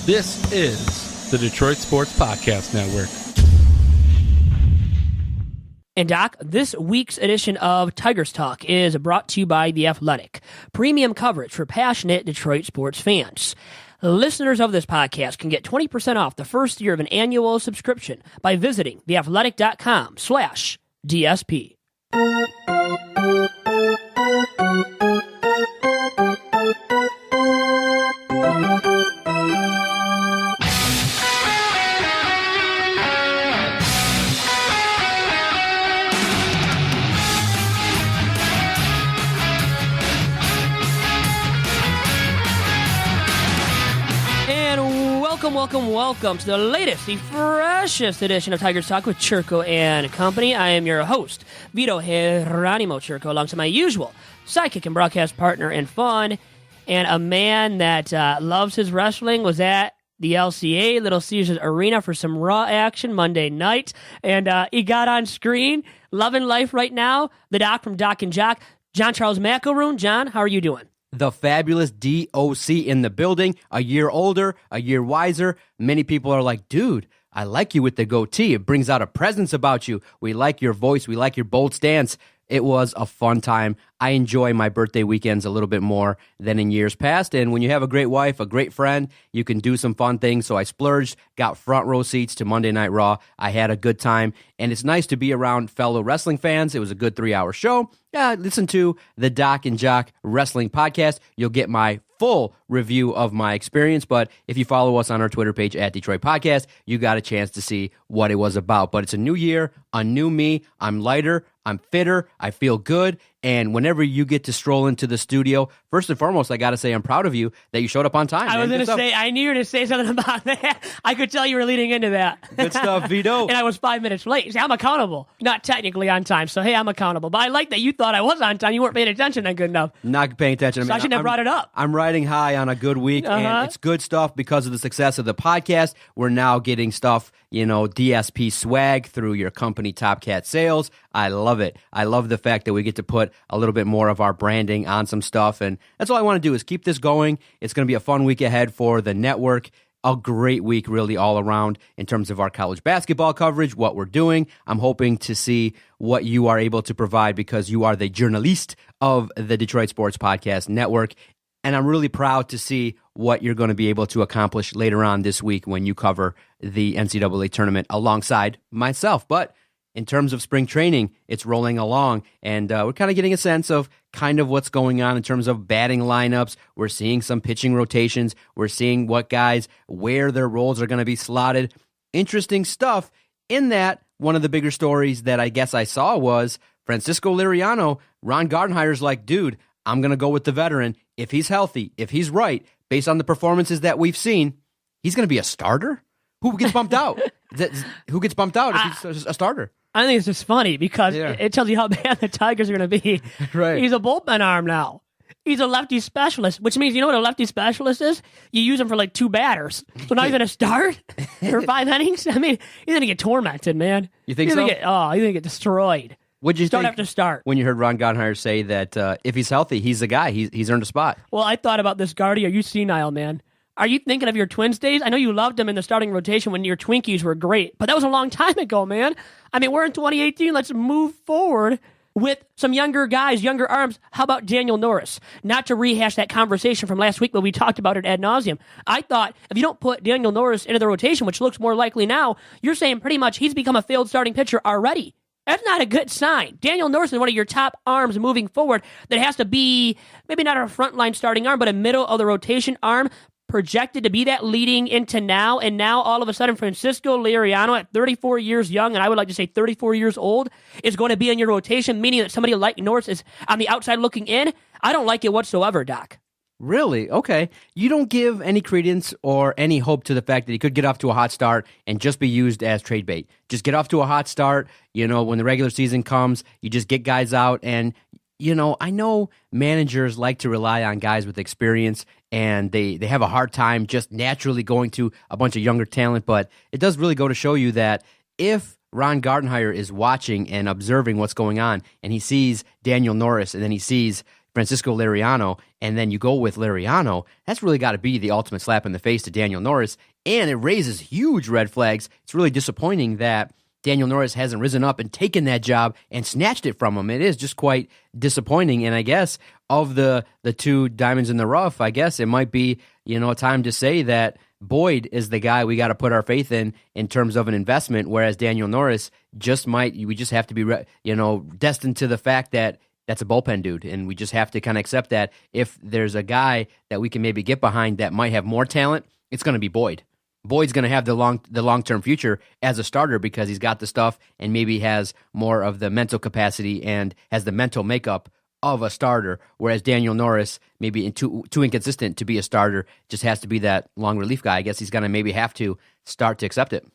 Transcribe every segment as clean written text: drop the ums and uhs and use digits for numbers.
This is the Detroit Sports Podcast Network. And Doc, this week's edition of Tigers Talk is brought to you by The Athletic, premium coverage for passionate Detroit sports fans. Listeners of this podcast can get 20% off the first year of an annual subscription by visiting theathletic.com/DSP. Welcome to the latest, the freshest edition of Tigers Talk with Chirco and Company. I am your host, Vito Chirco, alongside my usual sidekick and broadcast partner and fun, and a man that loves his wrestling, was at the LCA, Little Caesars Arena, for some Raw action Monday night, and he got on screen, loving life right now, the Doc from Doc and Jock, John Charles McElroon. John, how are you doing? The fabulous DOC in the building, a year older, a year wiser. Many people are like, dude, I like you with the goatee. It brings out a presence about you. We like your voice. We like your bold stance. It was a fun time. I enjoy my birthday weekends a little bit more than in years past. And when you have a great wife, a great friend, you can do some fun things. So I splurged, got front row seats to Monday Night Raw. I had a good time. And it's nice to be around fellow wrestling fans. It was a good 3-hour show. Listen to the Doc and Jock Wrestling Podcast. You'll get my full review of my experience. But if you follow us on our Twitter page at Detroit Podcast, you got a chance to see what it was about. But it's a new year, a new me. I'm lighter. I'm fitter. I feel good. And whenever you get to stroll into the studio, first and foremost, I got to say I'm proud of you that you showed up on time. I was going to say, I knew you were going to say something about that. I could tell you were leading into that. Good stuff, Vito. And I was 5 minutes late. See, I'm accountable. Not technically on time, so hey, I'm accountable. But I like that you thought I was on time. You weren't paying attention then good enough. Not paying attention. So I shouldn't have brought it up. I'm riding high on a good week, and it's good stuff because of the success of the podcast. We're now getting stuff, DSP swag through your company Top Cat sales. I love it. I love the fact that we get to put a little bit more of our branding on some stuff, and that's all I want to do is keep this going. It's going to be a fun week ahead for the network. A great week really all around in terms of our college basketball coverage, what we're doing. I'm hoping to see what you are able to provide because you are the journalist of the Detroit Sports Podcast Network. And I'm really proud to see what you're going to be able to accomplish later on this week when you cover the NCAA tournament alongside myself. But in terms of spring training, it's rolling along, and we're kind of getting a sense of kind of what's going on in terms of batting lineups. We're seeing some pitching rotations. We're seeing what guys, where their roles are going to be slotted. Interesting stuff. In that, one of the bigger stories that I guess I saw was Francisco Liriano. Ron Gardenhire's like, dude, I'm going to go with the veteran. If he's healthy, if he's right, based on the performances that we've seen, he's going to be a starter? Who gets bumped out? Who gets bumped out if he's a starter? I think it's just funny because it tells you how bad the Tigers are going to be. Right. He's a bullpen arm now. He's a lefty specialist, which means, you know what a lefty specialist is? You use him for like 2 batters. So now he's going to start for 5 innings? I mean, he's going to get tormented, man. You think so? He's going to get destroyed. What'd you don't think have to start when you heard Ron Gardenhire say that if he's healthy, he's the guy. He's earned a spot. Well, I thought about this, Gardy. Are you senile, man? Are you thinking of your Twins days? I know you loved them in the starting rotation when your Twinkies were great, but that was a long time ago, man. I mean, we're in 2018. Let's move forward with some younger guys, younger arms. How about Daniel Norris? Not to rehash that conversation from last week, but we talked about it ad nauseum. I thought if you don't put Daniel Norris into the rotation, which looks more likely now, you're saying pretty much he's become a failed starting pitcher already. That's not a good sign. Daniel Norris is one of your top arms moving forward that has to be maybe not a frontline starting arm, but a middle of the rotation arm, projected to be that leading into now. And now all of a sudden Francisco Liriano at 34 years young, and I would like to say 34 years old, is going to be in your rotation, meaning that somebody like Norris is on the outside looking in. I don't like it whatsoever, Doc. Really? Okay. You don't give any credence or any hope to the fact that he could get off to a hot start and just be used as trade bait. Just get off to a hot start. When the regular season comes, you just get guys out. And, I know managers like to rely on guys with experience, and they have a hard time just naturally going to a bunch of younger talent. But it does really go to show you that if Ron Gardenhire is watching and observing what's going on, and he sees Daniel Norris, and then he sees Francisco Liriano, and then you go with Liriano, that's really got to be the ultimate slap in the face to Daniel Norris, and it raises huge red flags. It's really disappointing that Daniel Norris hasn't risen up and taken that job and snatched it from him. It is just quite disappointing, and I guess of the two diamonds in the rough, I guess it might be, time to say that Boyd is the guy we got to put our faith in terms of an investment, whereas Daniel Norris we just have to be, destined to the fact that that's a bullpen dude, and we just have to kind of accept that if there's a guy that we can maybe get behind that might have more talent, it's going to be Boyd. Boyd's going to have the long-term future as a starter because he's got the stuff and maybe has more of the mental capacity and has the mental makeup of a starter, whereas Daniel Norris maybe too inconsistent to be a starter, just has to be that long relief guy. I guess he's going to maybe have to start to accept it.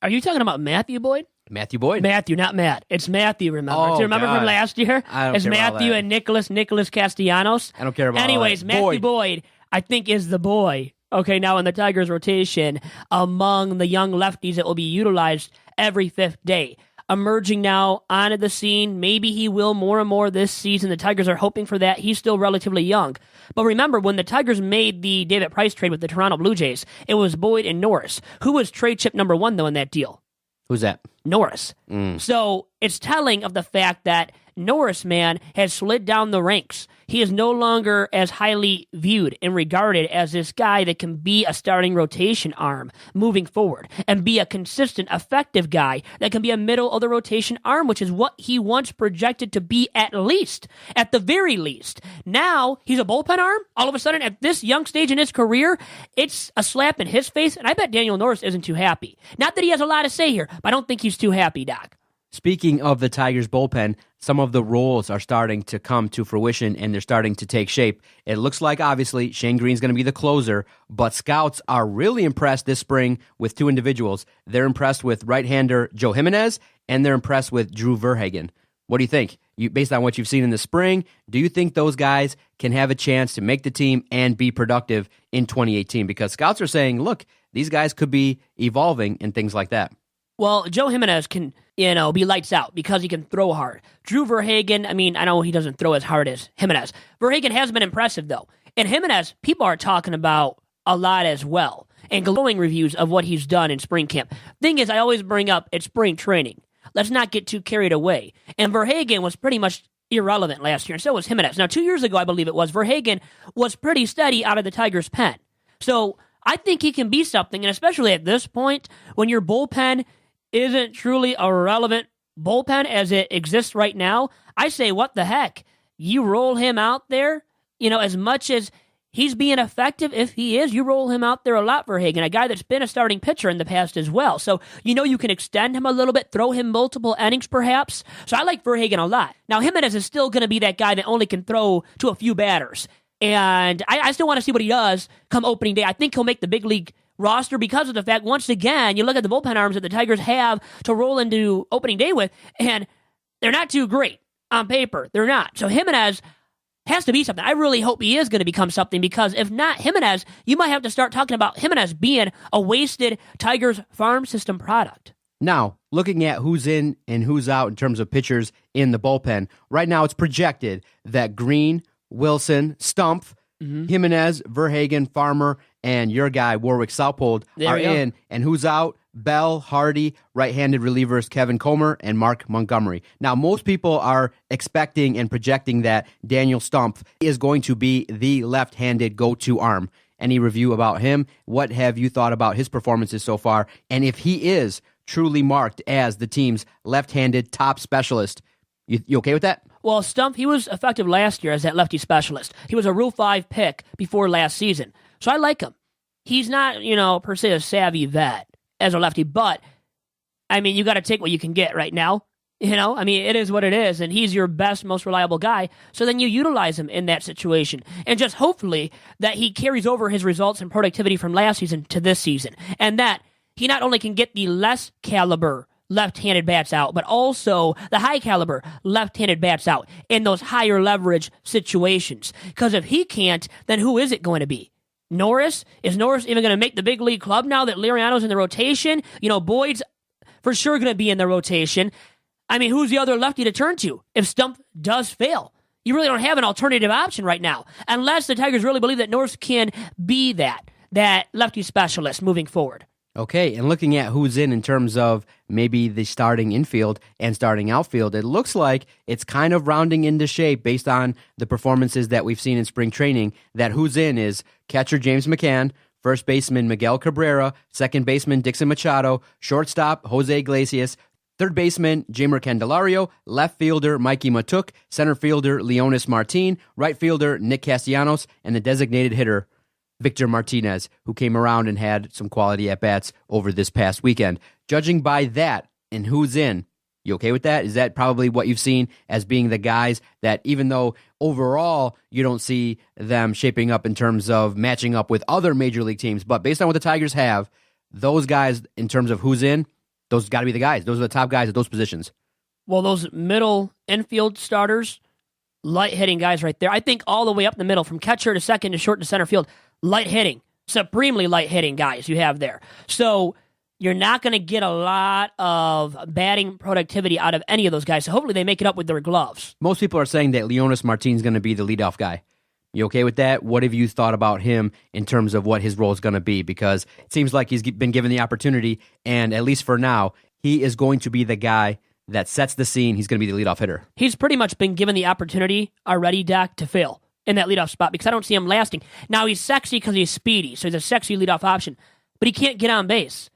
Are you talking about Matthew Boyd? Matthew Boyd? Matthew, not Matt. It's Matthew, remember. Oh, Do you remember God. from last year? I don't it's care about Matthew that. and Nicholas Castellanos. I don't care about Anyways, all that. Matthew Boyd, I think, is the boy, okay, now in the Tigers rotation among the young lefties that will be utilized every fifth day. Emerging now onto the scene. Maybe he will more and more this season. The Tigers are hoping for that. He's still relatively young. But remember, when the Tigers made the David Price trade with the Toronto Blue Jays, it was Boyd and Norris. Who was trade chip number one, though, in that deal? Who's that? Norris. So it's telling of the fact that Norris, man, has slid down the ranks. He is no longer as highly viewed and regarded as this guy that can be a starting rotation arm moving forward and be a consistent, effective guy that can be a middle of the rotation arm, which is what he once projected to be at the very least. Now he's a bullpen arm. All of a sudden, at this young stage in his career, it's a slap in his face, and I bet Daniel Norris isn't too happy. Not that he has a lot to say here, but I don't think he's too happy, Doc. Speaking of the Tigers bullpen, some of the roles are starting to come to fruition and they're starting to take shape. It looks like, obviously, Shane Green's going to be the closer, but scouts are really impressed this spring with two individuals. They're impressed with right-hander Joe Jimenez, and they're impressed with Drew VerHagen. What do you think? Based on what you've seen in the spring, do you think those guys can have a chance to make the team and be productive in 2018? Because scouts are saying, look, these guys could be evolving and things like that. Well, Joe Jimenez can, be lights out because he can throw hard. Drew VerHagen, I know he doesn't throw as hard as Jimenez. VerHagen has been impressive, though. And Jimenez, people are talking about a lot as well, and glowing reviews of what he's done in spring camp. Thing is, I always bring up, it's spring training. Let's not get too carried away. And VerHagen was pretty much irrelevant last year, and so was Jimenez. Now, 2 years ago, I believe it was, VerHagen was pretty steady out of the Tigers' pen. So I think he can be something, and especially at this point, when your bullpen isn't truly a relevant bullpen as it exists right now, I say, what the heck? You roll him out there, as much as he's being effective, if he is, you roll him out there a lot, VerHagen, a guy that's been a starting pitcher in the past as well. So, you can extend him a little bit, throw him multiple innings perhaps. So I like VerHagen a lot. Now, Jimenez is still going to be that guy that only can throw to a few batters. And I still want to see what he does come opening day. I think he'll make the big league roster because of the fact, once again, you look at the bullpen arms that the Tigers have to roll into opening day with, and they're not too great on paper. They're not. So Jimenez has to be something. I really hope he is going to become something, because if not Jimenez, you might have to start talking about Jimenez being a wasted Tigers farm system product. Now, looking at who's in and who's out in terms of pitchers in the bullpen, right now it's projected that Green, Wilson, Stumpf, Jimenez, VerHagen, Farmer, and your guy, Warwick Southpold, are in. And who's out? Bell, Hardy, right-handed relievers Kevin Comer, and Mark Montgomery. Now, most people are expecting and projecting that Daniel Stumpf is going to be the left-handed go-to arm. Any review about him? What have you thought about his performances so far? And if he is truly marked as the team's left-handed top specialist, you okay with that? Well, Stumpf, he was effective last year as that lefty specialist. He was a Rule 5 pick before last season. So I like him. He's not, per se a savvy vet as a lefty, but, you got to take what you can get right now. It is what it is, and he's your best, most reliable guy. So then you utilize him in that situation. And just hopefully that he carries over his results and productivity from last season to this season. And that he not only can get the less caliber left-handed bats out, but also the high-caliber left-handed bats out in those higher leverage situations. Because if he can't, then who is it going to be? Norris? Is Norris even going to make the big league club now that Liriano's in the rotation? Boyd's for sure going to be in the rotation. Who's the other lefty to turn to if Stumpf does fail? You really don't have an alternative option right now, unless the Tigers really believe that Norris can be that lefty specialist moving forward. Okay, and looking at who's in terms of maybe the starting infield and starting outfield, it looks like it's kind of rounding into shape based on the performances that we've seen in spring training. That who's in is catcher James McCann, first baseman Miguel Cabrera, second baseman Dixon Machado, shortstop Jose Iglesias, third baseman Jeimer Candelario, left fielder Mikey Matuk, center fielder Leonis Martin, right fielder Nick Castellanos, and the designated hitter Victor Martinez, who came around and had some quality at-bats over this past weekend. Judging by that and who's in, you okay with that? Is that probably what you've seen as being the guys that, even though overall you don't see them shaping up in terms of matching up with other major league teams, but based on what the Tigers have, those guys in terms of who's in, those got to be the guys. Those are the top guys at those positions. Well, those middle infield starters, light hitting guys right there. I think all the way up the middle, from catcher to second to short to center field, light hitting, supremely light hitting guys you have there. So you're not going to get a lot of batting productivity out of any of those guys. So hopefully they make it up with their gloves. Most people are saying that Leonis Martin's going to be the leadoff guy. You okay with that? What have you thought about him in terms of what his role is going to be? Because it seems like he's been given the opportunity, and at least for now, he is going to be the guy that sets the scene. He's going to be the leadoff hitter. He's pretty much been given the opportunity already, Dak, to fill in that leadoff spot because I don't see him lasting. Now, he's sexy because he's speedy, so he's a sexy leadoff option, but he can't get on base.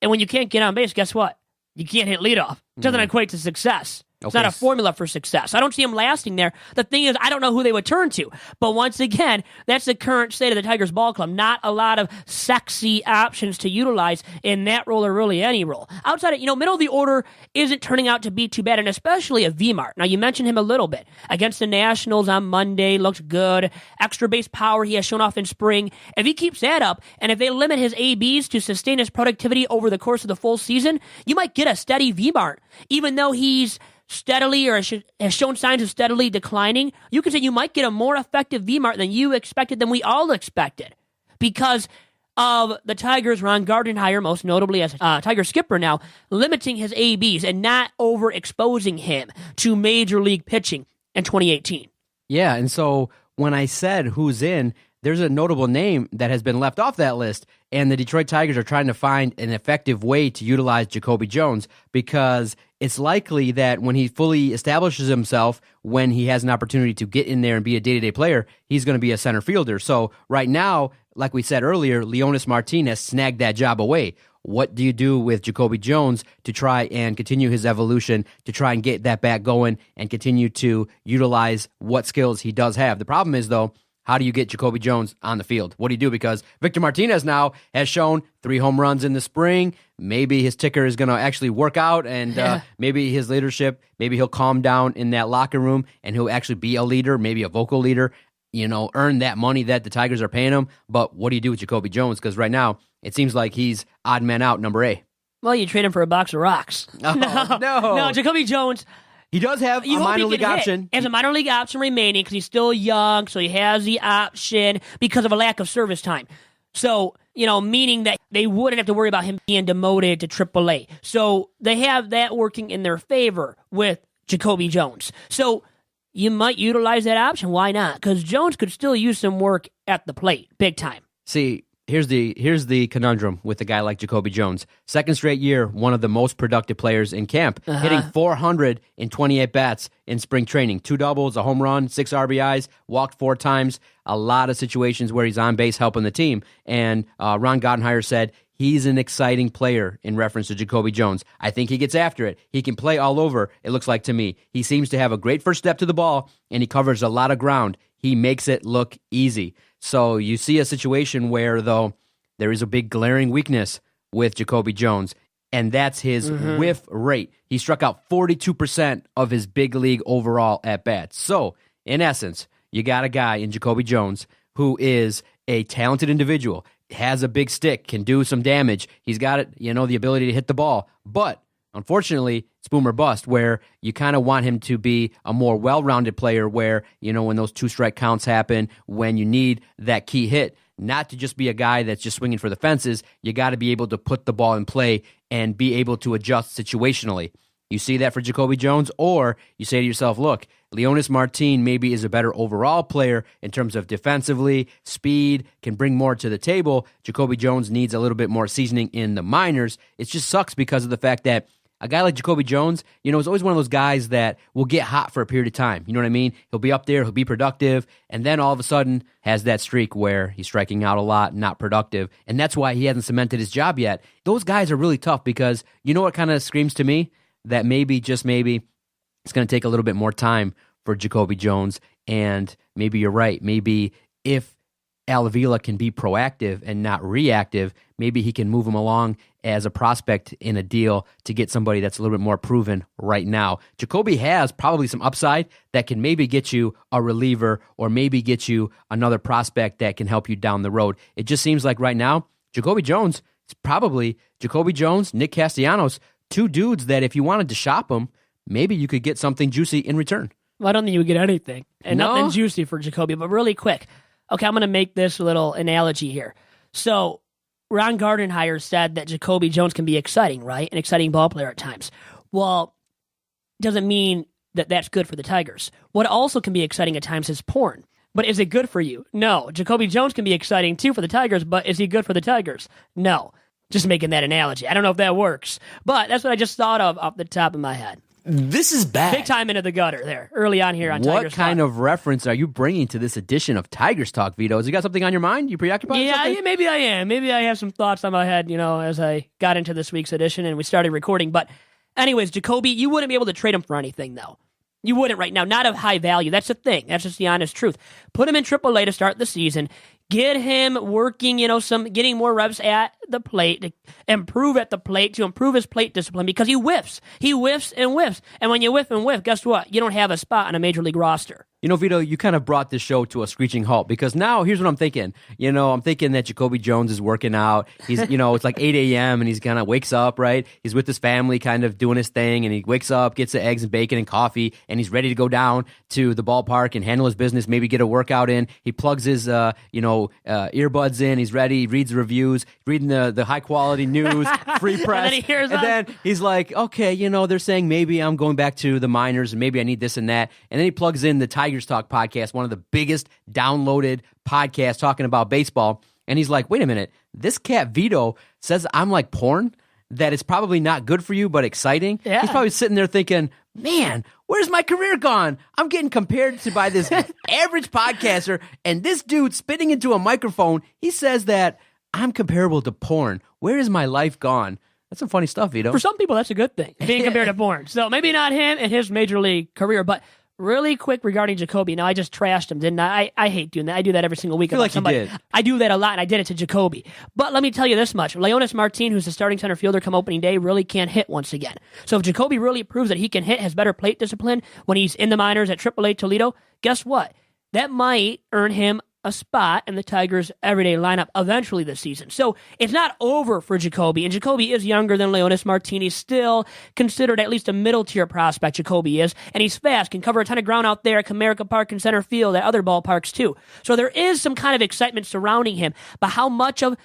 And when you can't get on base, guess what? You can't hit leadoff. It doesn't equate to success. It's not a formula for success. I don't see him lasting there. The thing is, I don't know who they would turn to. But once again, that's the current state of the Tigers ball club. Not a lot of sexy options to utilize in that role or really any role. Outside of, middle of the order isn't turning out to be too bad, and especially a V-Mart. Now, you mentioned him a little bit. Against the Nationals on Monday, looked good. Extra base power he has shown off in spring. If he keeps that up, and if they limit his ABs to sustain his productivity over the course of the full season, you might get a steady V-Mart. Even though he's steadily or has shown signs of steadily declining, you can say you might get a more effective V-Mart than you expected, than we all expected, because of the Tigers' Ron Gardenhire, most notably as Tiger skipper now, limiting his ABs and not overexposing him to major league pitching in 2018. Yeah, and so when I said who's in, there's a notable name that has been left off that list, and the Detroit Tigers are trying to find an effective way to utilize JaCoby Jones, because it's likely that when he fully establishes himself, when he has an opportunity to get in there and be a day-to-day player, he's going to be a center fielder. So right now, like we said earlier, Leonis Martin has snagged that job away. What do you do with JaCoby Jones to try and continue his evolution, to try and get that bat going and continue to utilize what skills he does have? The problem is, though, how do you get JaCoby Jones on the field? What do you do? Because Victor Martinez now has shown 3 home runs in the spring. Maybe his ticker is going to actually work out, and maybe his leadership, maybe he'll calm down in that locker room, and he'll actually be a leader, maybe a vocal leader, earn that money that the Tigers are paying him. But what do you do with JaCoby Jones? Because right now, it seems like he's odd man out, number A. Well, you trade him for a box of rocks. Oh, no, JaCoby Jones. He does have a minor league option. He has a minor league option remaining because he's still young, so he has the option because of a lack of service time. So, meaning that they wouldn't have to worry about him being demoted to AAA. So they have that working in their favor with JaCoby Jones. So you might utilize that option. Why not? Because Jones could still use some work at the plate, big time. See, here's the conundrum with a guy like JaCoby Jones. Second straight year, one of the most productive players in camp, hitting 400 in 28 bats in spring training. 2 doubles, a home run, 6 RBIs, walked 4 times. A lot of situations where he's on base helping the team. And Ron Gardenhire said he's an exciting player in reference to JaCoby Jones. I think he gets after it. He can play all over, it looks like to me. He seems to have a great first step to the ball, and he covers a lot of ground. He makes it look easy. So you see a situation where, though, there is a big glaring weakness with JaCoby Jones, and that's his whiff rate. He struck out 42% of his big league overall at-bats. So, in essence, you got a guy in JaCoby Jones who is a talented individual, has a big stick, can do some damage. He's got it, the ability to hit the ball. But unfortunately, it's boom or bust, where you kind of want him to be a more well-rounded player where, when those 2-strike counts happen, when you need that key hit, not to just be a guy that's just swinging for the fences. You got to be able to put the ball in play and be able to adjust situationally. You see that for JaCoby Jones, or you say to yourself, look, Leonys Martin maybe is a better overall player in terms of defensively, speed, can bring more to the table. JaCoby Jones needs a little bit more seasoning in the minors. It just sucks because of the fact that a guy like JaCoby Jones, is always one of those guys that will get hot for a period of time. You know what I mean? He'll be up there, he'll be productive, and then all of a sudden has that streak where he's striking out a lot, not productive, and that's why he hasn't cemented his job yet. Those guys are really tough because you know what kind of screams to me? That maybe, just maybe, it's going to take a little bit more time for JaCoby Jones, and maybe you're right. Maybe if Al Avila can be proactive and not reactive, maybe he can move him along as a prospect in a deal to get somebody that's a little bit more proven right now. JaCoby has probably some upside that can maybe get you a reliever or maybe get you another prospect that can help you down the road. It just seems like right now, JaCoby Jones is probably JaCoby Jones, Nick Castellanos, two dudes that if you wanted to shop them, maybe you could get something juicy in return. Well, I don't think you would get anything. And nothing juicy for JaCoby, but really quick. Okay, I'm going to make this little analogy here. So, Ron Gardenhire said that JaCoby Jones can be exciting, right? An exciting ball player at times. Well, doesn't mean that that's good for the Tigers. What also can be exciting at times is porn. But is it good for you? No. JaCoby Jones can be exciting too for the Tigers, but is he good for the Tigers? No. Just making that analogy. I don't know if that works, but that's what I just thought of off the top of my head. This is bad. Big time into the gutter there, early on here on Tigers Talk. What kind of reference are you bringing to this edition of Tigers Talk, Vito? Has you got something on your mind? You preoccupied with something? Yeah, maybe I am. Maybe I have some thoughts on my head, as I got into this week's edition and we started recording. But anyways, JaCoby, you wouldn't be able to trade him for anything, though. You wouldn't right now. Not of high value. That's the thing. That's just the honest truth. Put him in AAA to start the season. Get him working, getting more reps at the plate, to improve at the plate, to improve his plate discipline, because he whiffs. He whiffs and whiffs. And when you whiff and whiff, guess what? You don't have a spot on a major league roster. Vito, you kind of brought this show to a screeching halt because now here's what I'm thinking. I'm thinking that JaCoby Jones is working out. He's, it's like 8 a.m. and he's kind of wakes up, right? He's with his family kind of doing his thing, and he wakes up, gets the eggs and bacon and coffee, and he's ready to go down to the ballpark and handle his business, maybe get a workout in. He plugs his, earbuds in. He's ready. He reads the reviews, reading the high-quality news, free press. And then he's like, okay, they're saying maybe I'm going back to the minors and maybe I need this and that. And then he plugs in the Tigers Talk podcast, one of the biggest downloaded podcasts talking about baseball. And he's like, wait a minute, this cat Vito says I'm like porn, that it's probably not good for you, but exciting. Yeah. He's probably sitting there thinking, man, where's my career gone? I'm getting compared to by this average podcaster, and this dude spitting into a microphone, he says that I'm comparable to porn. Where is my life gone? That's some funny stuff, Vito. For some people, that's a good thing, being compared to porn. So maybe not him and his major league career, but really quick regarding JaCoby. Now, I just trashed him, didn't I? I hate doing that. I do that every single week. I feel like somebody. you did. I do that a lot, and I did it to JaCoby. But let me tell you this much. Leonys Martin, who's the starting center fielder come opening day, really can't hit once again. So if JaCoby really proves that he can hit, has better plate discipline when he's in the minors at AAA Toledo, guess what? That might earn him a spot in the Tigers' everyday lineup eventually this season. So it's not over for JaCoby, and JaCoby is younger than Leonys Martin. He's still considered at least a middle-tier prospect, JaCoby is, and he's fast, can cover a ton of ground out there at Comerica Park and center field at other ballparks too. So there is some kind of excitement surrounding him, but how much of,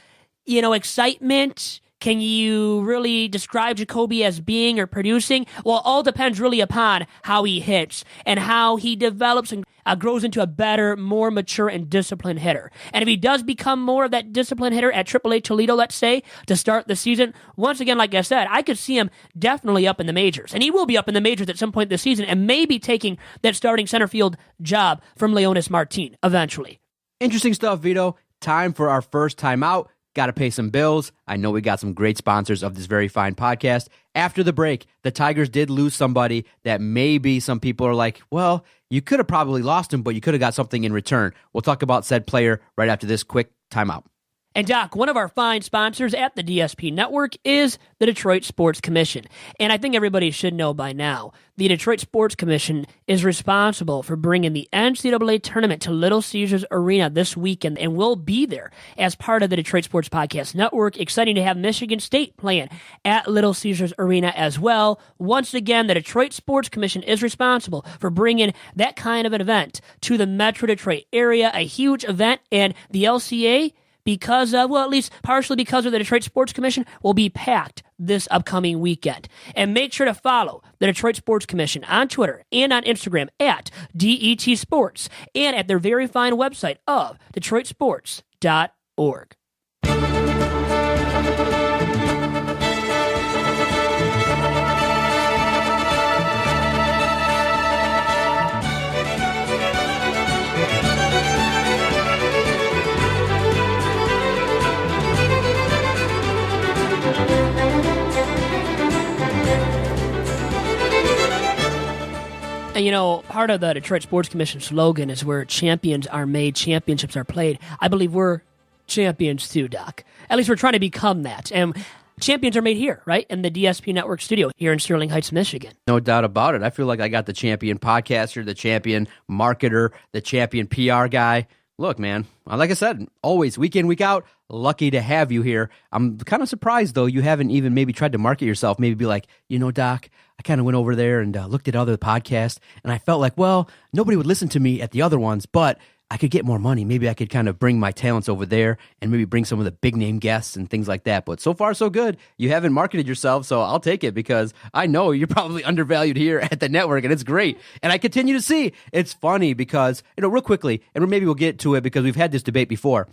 excitement can you really describe JaCoby as being or producing? Well, it all depends really upon how he hits and how he develops and grows into a better, more mature and disciplined hitter. And if he does become more of that disciplined hitter at AAA Toledo, let's say, to start the season, once again, like I said, I could see him definitely up in the majors. And he will be up in the majors at some point this season and maybe taking that starting center field job from Leonys Martin eventually. Interesting stuff, Vito. Time for our first timeout. Got to pay some bills. I know we got some great sponsors of this very fine podcast. After the break, the Tigers did lose somebody that maybe some people are like, well, you could have probably lost him, but you could have got something in return. We'll talk about said player right after this quick timeout. And Doc, one of our fine sponsors at the DSP Network is the Detroit Sports Commission. And I think everybody should know by now, the Detroit Sports Commission is responsible for bringing the NCAA tournament to Little Caesars Arena this weekend, and will be there as part of the Detroit Sports Podcast Network. Exciting to have Michigan State playing at Little Caesars Arena as well. Once again, the Detroit Sports Commission is responsible for bringing that kind of an event to the Metro Detroit area, a huge event, and the LCA because, at least partially because of the Detroit Sports Commission, will be packed this upcoming weekend. And make sure to follow the Detroit Sports Commission on Twitter and on Instagram at DET Sports and at their very fine website of DetroitSports.org. And, part of the Detroit Sports Commission slogan is where champions are made, championships are played. I believe we're champions too, Doc. At least we're trying to become that. And champions are made here, right? In the DSP Network studio here in Sterling Heights, Michigan. No doubt about it. I feel like I got the champion podcaster, the champion marketer, the champion PR guy. Look, man, like I said, always, week in, week out, lucky to have you here. I'm kind of surprised, though, you haven't even maybe tried to market yourself. Maybe be like, Doc, I kind of went over there and looked at other podcasts, and I felt like, well, nobody would listen to me at the other ones, but I could get more money. Maybe I could kind of bring my talents over there and maybe bring some of the big name guests and things like that. But so far, so good. You haven't marketed yourself, so I'll take it because I know you're probably undervalued here at the network, and it's great. And I continue to see it's funny because, real quickly, and maybe we'll get to it because we've had this debate before.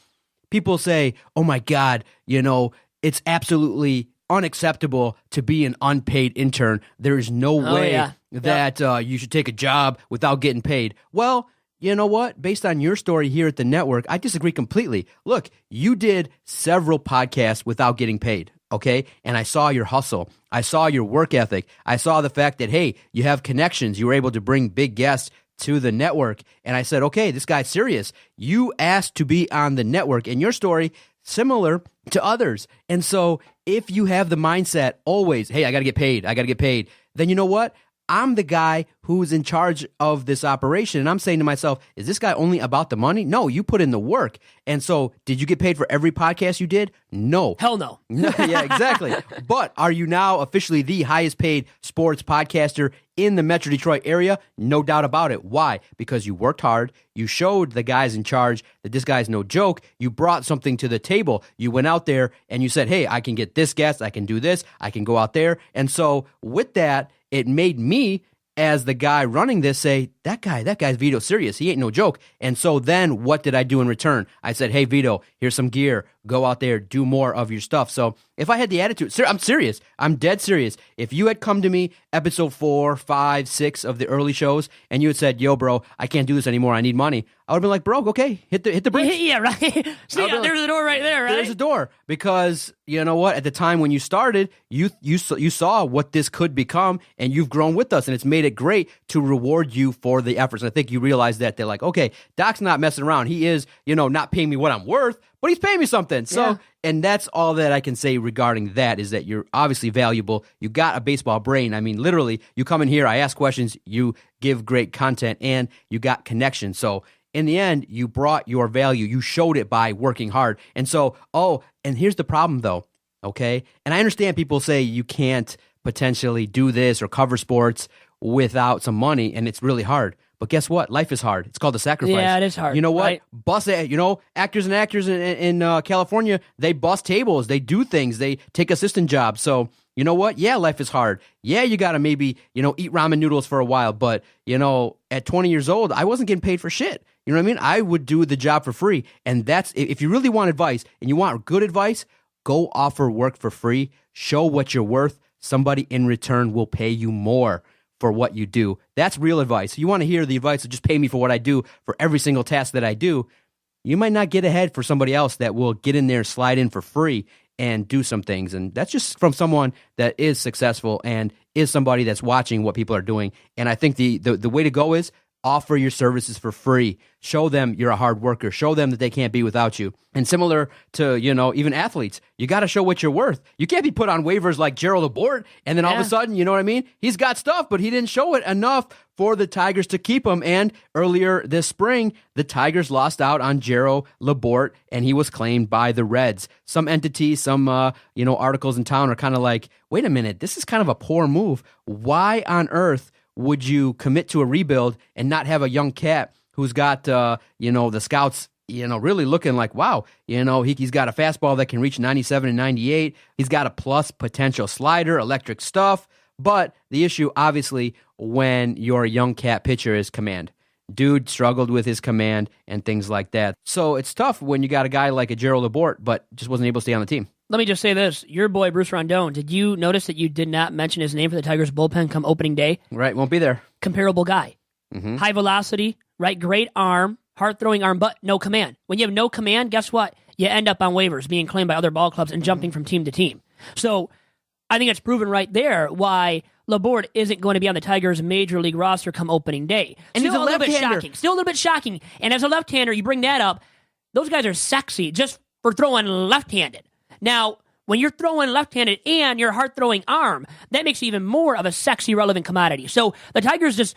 People say, oh my God, it's absolutely unacceptable to be an unpaid intern. There is no way that you should take a job without getting paid. Well, you know what? Based on your story here at the network, I disagree completely. Look, you did several podcasts without getting paid, okay? And I saw your hustle. I saw your work ethic. I saw the fact that, hey, you have connections. You were able to bring big guests to the network. And I said, okay, this guy's serious. You asked to be on the network, and your story similar to others. And so if you have the mindset always, hey, I got to get paid, then you know what? I'm the guy who's in charge of this operation, and I'm saying to myself, is this guy only about the money? No, you put in the work. And so did you get paid for every podcast you did? No. Hell no. Yeah, exactly. But are you now officially the highest paid sports podcaster in the Metro Detroit area? No doubt about it. Why? Because you worked hard. You showed the guys in charge that this guy's no joke. You brought something to the table. You went out there and you said, hey, I can get this guest. I can do this. I can go out there. And so with that, it made me, as the guy running this, say, that guy's Vito serious. He ain't no joke. And so then what did I do in return? I said, hey, Vito, here's some gear. Go out there, do more of your stuff. So if I had the attitude, I'm serious. I'm dead serious. If you had come to me episode 4, 5, 6 of the early shows and you had said, yo, bro, I can't do this anymore. I need money. I would have been like, bro, okay, hit the brakes. Yeah, right. See, there's a door right there, right? There's a door. Because you know what? At the time when you started, you saw what this could become, and you've grown with us, and it's made it great to reward you for the efforts. And I think you realize that they're like, okay, Doc's not messing around. He is, not paying me what I'm worth, but he's paying me something. So, and that's all that I can say regarding that is that you're obviously valuable. You got a baseball brain. I mean, literally, you come in here, I ask questions, you give great content, and you got connection. So in the end, you brought your value. You showed it by working hard. And so, and here's the problem though, okay? And I understand people say you can't potentially do this or cover sports without some money, and it's really hard. But guess what? Life is hard. It's called a sacrifice. Yeah, it is hard. You know what? Right? Actors in California, they bus tables. They do things. They take assistant jobs. So, you know what? Yeah, life is hard. Yeah, you got to maybe, eat ramen noodles for a while. But, at 20 years old, I wasn't getting paid for shit. You know what I mean? I would do the job for free. And that's, if you really want advice and you want good advice, go offer work for free. Show what you're worth. Somebody in return will pay you more for what you do. That's real advice. You want to hear the advice of just pay me for what I do for every single task that I do. You might not get ahead for somebody else that will get in there, slide in for free and do some things. And that's just from someone that is successful and is somebody that's watching what people are doing. And I think the way to go is offer your services for free. Show them you're a hard worker. Show them that they can't be without you. And similar to, even athletes, you got to show what you're worth. You can't be put on waivers like Gerald Laporte, and then all of a sudden, you know what I mean? He's got stuff, but he didn't show it enough for the Tigers to keep him. And earlier this spring, the Tigers lost out on Gerald Laporte, and he was claimed by the Reds. Some entities, some articles in town are kind of like, wait a minute, this is kind of a poor move. Why on earth would you commit to a rebuild and not have a young cat who's got, the scouts really looking like, wow, he's got a fastball that can reach 97 and 98. He's got a plus potential slider, electric stuff. But the issue, obviously, when you're a young cat pitcher is command. Dude struggled with his command and things like that. So it's tough when you got a guy like a Gerald Laborte, but just wasn't able to stay on the team. Let me just say this. Your boy, Bruce Rondon, did you notice that you did not mention his name for the Tigers bullpen come opening day? Right, won't be there. Comparable guy. Mm-hmm. High velocity, right? Great arm, hard-throwing arm, but no command. When you have no command, guess what? You end up on waivers, being claimed by other ball clubs and jumping from team to team. So I think it's proven right there why Laborte isn't going to be on the Tigers' major league roster come opening day. And he's a left-hander. Still a little bit shocking. And as a left-hander, you bring that up, those guys are sexy just for throwing left-handed. Now, when you're throwing left-handed and your hard-throwing arm, that makes you even more of a sexy, relevant commodity. So the Tigers just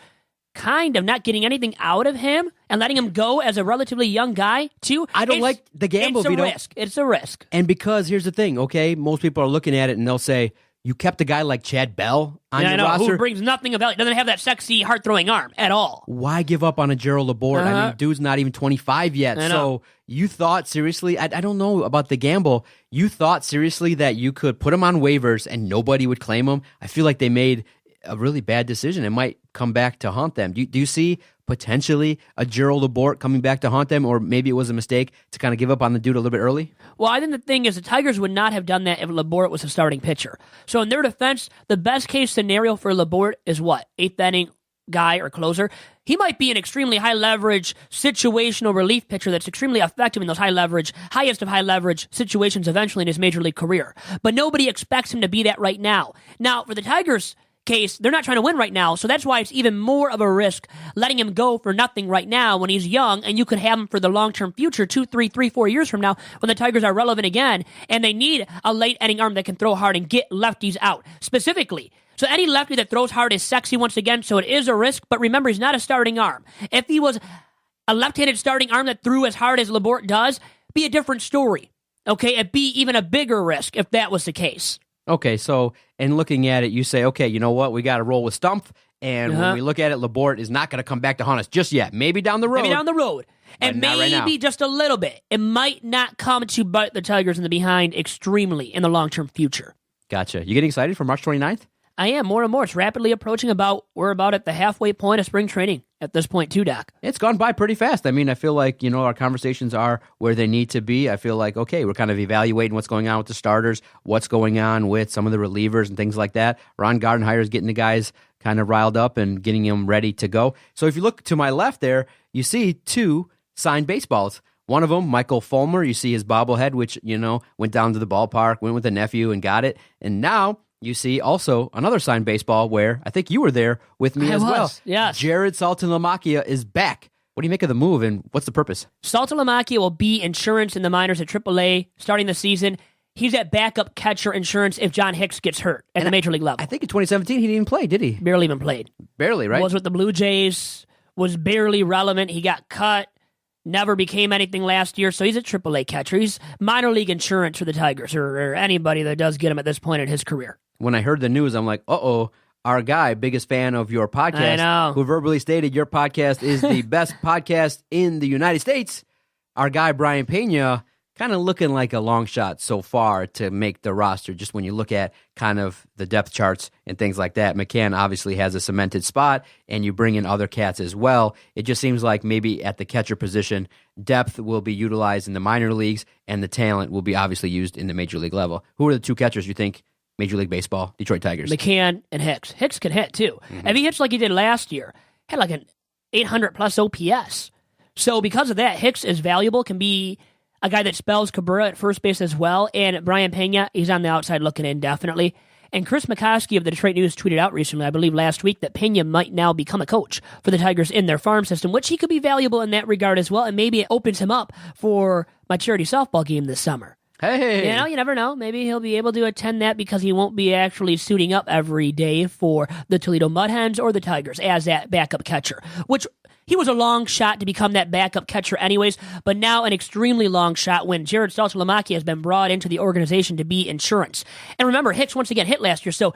kind of not getting anything out of him and letting him go as a relatively young guy, too. I don't like the gamble, Vito. It's a risk. And because here's the thing, okay? Most people are looking at it and they'll say, you kept a guy like Chad Bell on your roster. Who brings nothing of value. Doesn't have that sexy, hard-throwing arm at all. Why give up on a Gerald Laborte? I mean, dude's not even 25 yet. So you thought seriously, I don't know about the gamble. You thought seriously that you could put him on waivers and nobody would claim him? I feel like they made a really bad decision. It might come back to haunt them. Do you see potentially a Gerald Laborte coming back to haunt them, or maybe it was a mistake to kind of give up on the dude a little bit early? Well, I think the thing is the Tigers would not have done that if Laborte was a starting pitcher. So in their defense, the best case scenario for Laborte is what? 8th inning guy or closer. He might be an extremely high leverage situational relief pitcher that's extremely effective in those highest of high leverage situations eventually in his major league career. But nobody expects him to be that right now. Now, for the Tigers case, they're not trying to win right now, so that's why it's even more of a risk letting him go for nothing right now when he's young, and you could have him for the long-term future 2, 3, 4 years from now when the Tigers are relevant again, and they need a late-inning arm that can throw hard and get lefties out, specifically. So any lefty that throws hard is sexy once again, so it is a risk, but remember, he's not a starting arm. If he was a left-handed starting arm that threw as hard as Laborte does, be a different story, okay? It'd be even a bigger risk if that was the case. Okay, so in looking at it, you say, okay, you know what? We got to roll with Stumpf. And when we look at it, Laborte is not going to come back to haunt us just yet. Maybe down the road. And maybe just a little bit. It might not come to bite the Tigers in the behind extremely in the long-term future. Gotcha. You getting excited for March 29th? I am, more and more. It's rapidly approaching. We're about at the halfway point of spring training at this point too, Doc. It's gone by pretty fast. I mean, I feel like, our conversations are where they need to be. I feel like, okay, we're kind of evaluating what's going on with the starters, what's going on with some of the relievers and things like that. Ron Gardenhire is getting the guys kind of riled up and getting them ready to go. So if you look to my left there, you see 2 signed baseballs. One of them, Michael Fulmer, you see his bobblehead, which, went down to the ballpark, went with a nephew and got it. And now you see also another signed baseball where I think you were there with me as well. Yes. Jared Saltalamacchia is back. What do you make of the move, and what's the purpose? Saltalamacchia will be insurance in the minors at AAA starting the season. He's at backup catcher insurance if John Hicks gets hurt at the major league level. I think in 2017 he didn't even play, did he? Barely even played. Barely, right? Was with the Blue Jays, was barely relevant. He got cut, never became anything last year, so he's a AAA catcher. He's minor league insurance for the Tigers or anybody that does get him at this point in his career. When I heard the news, I'm like, uh-oh, our guy, biggest fan of your podcast, I know. who verbally stated your podcast is the best podcast in the United States, our guy, Brian Pena, kind of looking like a long shot so far to make the roster, just when you look at kind of the depth charts and things like that. McCann obviously has a cemented spot, and you bring in other cats as well. It just seems like maybe at the catcher position, depth will be utilized in the minor leagues, and the talent will be obviously used in the major league level. Who are the 2 catchers you think Major League Baseball, Detroit Tigers? McCann and Hicks. Hicks can hit, too. If he hits like he did last year, had like an 800-plus OPS. So because of that, Hicks is valuable, can be a guy that spells Cabrera at first base as well, and Brian Pena, he's on the outside looking in, definitely. And Chris McCoskey of the Detroit News tweeted out recently, I believe last week, that Pena might now become a coach for the Tigers in their farm system, which he could be valuable in that regard as well, and maybe it opens him up for my charity softball game this summer. Hey! You never know. Maybe he'll be able to attend that because he won't be actually suiting up every day for the Toledo Mud Hens or the Tigers as that backup catcher, which he was a long shot to become that backup catcher anyways, but now an extremely long shot when Jared Saltalamacchia has been brought into the organization to be insurance. And remember, Hicks once again hit last year, so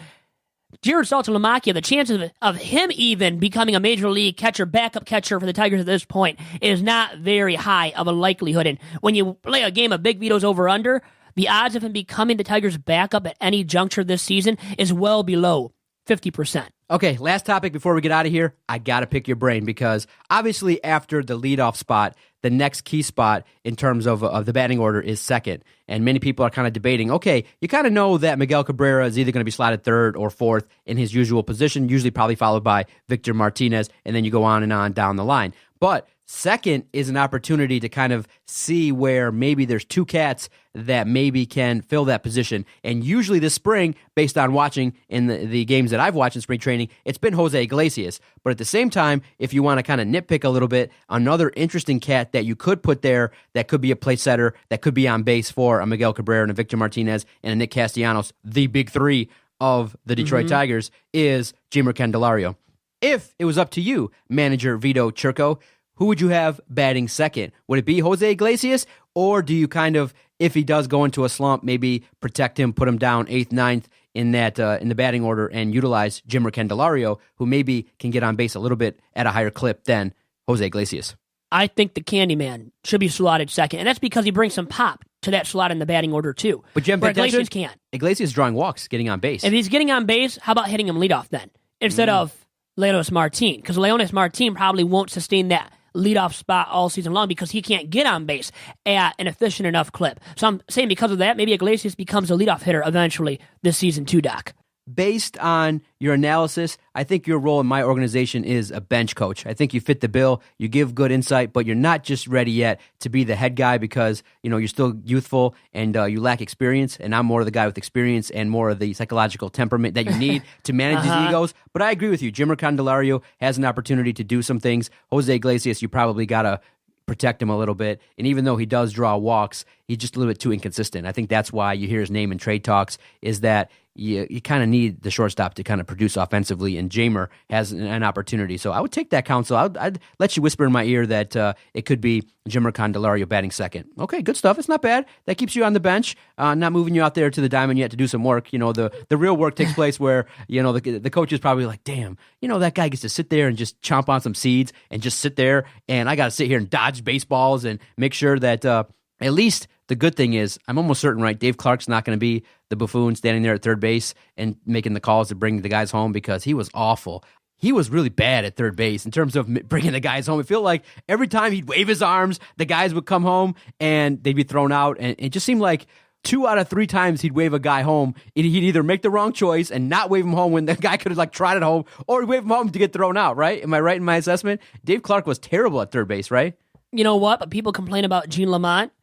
Jared Saltalamacchia, the chances of him even becoming a major league catcher, backup catcher for the Tigers at this point is not very high of a likelihood. And when you play a game of Big Vito's over-under, the odds of him becoming the Tigers' backup at any juncture this season is well below 50%. Okay, last topic before we get out of here. I got to pick your brain because obviously after the leadoff spot, the next key spot in terms of the batting order is second. And many people are kind of debating, okay, you kind of know that Miguel Cabrera is either going to be slotted third or fourth in his usual position, usually probably followed by Victor Martinez, and then you go on and on down the line. But second is an opportunity to kind of see where maybe there's two cats that maybe can fill that position. And usually this spring, based on watching in the games that I've watched in spring training, it's been Jose Iglesias. But at the same time, if you want to kind of nitpick a little bit, another interesting cat that you could put there that could be a place setter, that could be on base for a Miguel Cabrera and a Victor Martinez and a Nick Castellanos, the big three of the Detroit Tigers, is Jeimer Candelario. If it was up to you, manager Vito Chirco, who would you have batting second? Would it be Jose Iglesias, or do you kind of, if he does go into a slump, maybe protect him, put him down 8th, 9th in the batting order and utilize Jeimer Candelario, who maybe can get on base a little bit at a higher clip than Jose Iglesias? I think the Candyman should be slotted second, and that's because he brings some pop to that slot in the batting order too. But Jim, Iglesias can't. Iglesias is drawing walks, getting on base. If he's getting on base, how about hitting him leadoff then instead of Leonis Martin? Because Leonis Martin probably won't sustain that leadoff spot all season long because he can't get on base at an efficient enough clip. So I'm saying because of that, maybe Iglesias becomes a leadoff hitter eventually this season too, Doc. Based on your analysis, I think your role in my organization is a bench coach. I think you fit the bill, you give good insight, but you're not just ready yet to be the head guy because, you're still youthful and you lack experience, and I'm more of the guy with experience and more of the psychological temperament that you need to manage these egos. But I agree with you. Jeimer Candelario has an opportunity to do some things. Jose Iglesias, you probably got to protect him a little bit. And even though he does draw walks, he's just a little bit too inconsistent. I think that's why you hear his name in trade talks, is that you kind of need the shortstop to kind of produce offensively, and Jeimer has an opportunity. So I would take that counsel. I'd let you whisper in my ear that it could be Jeimer Candelario batting second. Okay, good stuff. It's not bad. That keeps you on the bench, not moving you out there to the diamond yet to do some work. The real work takes place where, the coach is probably like, damn, that guy gets to sit there and just chomp on some seeds and just sit there, and I got to sit here and dodge baseballs and make sure that at least the good thing is, I'm almost certain, right, Dave Clark's not going to be the buffoon standing there at third base and making the calls to bring the guys home, because he was awful. He was really bad at third base in terms of bringing the guys home. It felt like every time he'd wave his arms, the guys would come home and they'd be thrown out. And it just seemed like 2 out of 3 times he'd wave a guy home, he'd either make the wrong choice and not wave him home when the guy could have tried it home, or he'd wave him home to get thrown out, right? Am I right in my assessment? Dave Clark was terrible at third base, right? You know what? But people complain about Gene Lamont.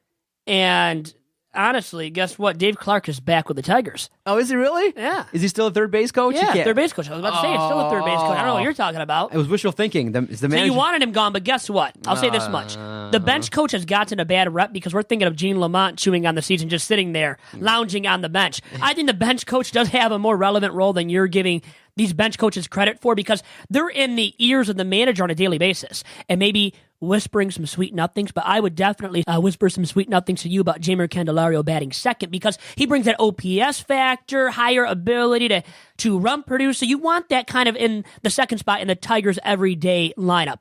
And honestly, guess what? Dave Clark is back with the Tigers. Oh, is he really? Yeah. Is he still a third base coach? Yeah, third base coach. I was about to say, it's still a third base coach. I don't know what you're talking about. It was wishful thinking. It's the manager. So you wanted him gone, but guess what? I'll say this much. The bench coach has gotten a bad rep because we're thinking of Gene Lamont chewing on the season, just sitting there, lounging on the bench. I think the bench coach does have a more relevant role than you're giving these bench coaches credit for, because they're in the ears of the manager on a daily basis and maybe whispering some sweet nothings. But I would definitely whisper some sweet nothings to you about Jeimer Candelario batting second, because he brings that OPS factor, higher ability to run produce. So you want that kind of in the second spot in the Tigers' everyday lineup.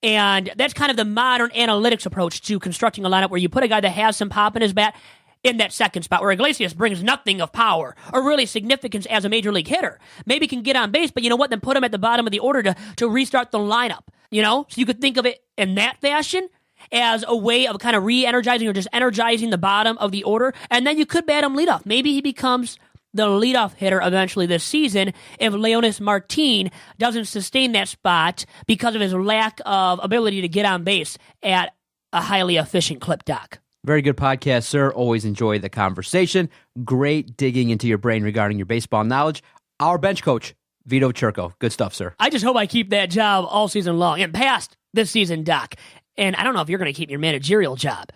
And that's kind of the modern analytics approach to constructing a lineup, where you put a guy that has some pop in his bat in that second spot, where Iglesias brings nothing of power or really significance as a major league hitter. Maybe can get on base, but you know what? Then put him at the bottom of the order to restart the lineup. So you could think of it in that fashion as a way of kind of re-energizing or just energizing the bottom of the order. And then you could bat him leadoff. Maybe he becomes the leadoff hitter eventually this season if Leonis Martin doesn't sustain that spot because of his lack of ability to get on base at a highly efficient clip, Doc. Very good podcast, sir. Always enjoy the conversation. Great digging into your brain regarding your baseball knowledge. Our bench coach, Vito Chirco. Good stuff, sir. I just hope I keep that job all season long and past this season, Doc. And I don't know if you're going to keep your managerial job.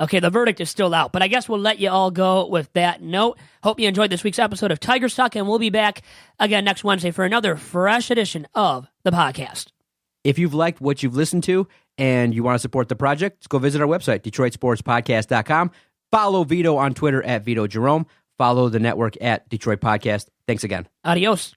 Okay, the verdict is still out, but I guess we'll let you all go with that note. Hope you enjoyed this week's episode of Tigers Talk, and we'll be back again next Wednesday for another fresh edition of the podcast. If you've liked what you've listened to and you want to support the project, just go visit our website, DetroitSportsPodcast.com. Follow Vito on Twitter at Vito Jerome. Follow the network at Detroit Podcast. Thanks again. Adios.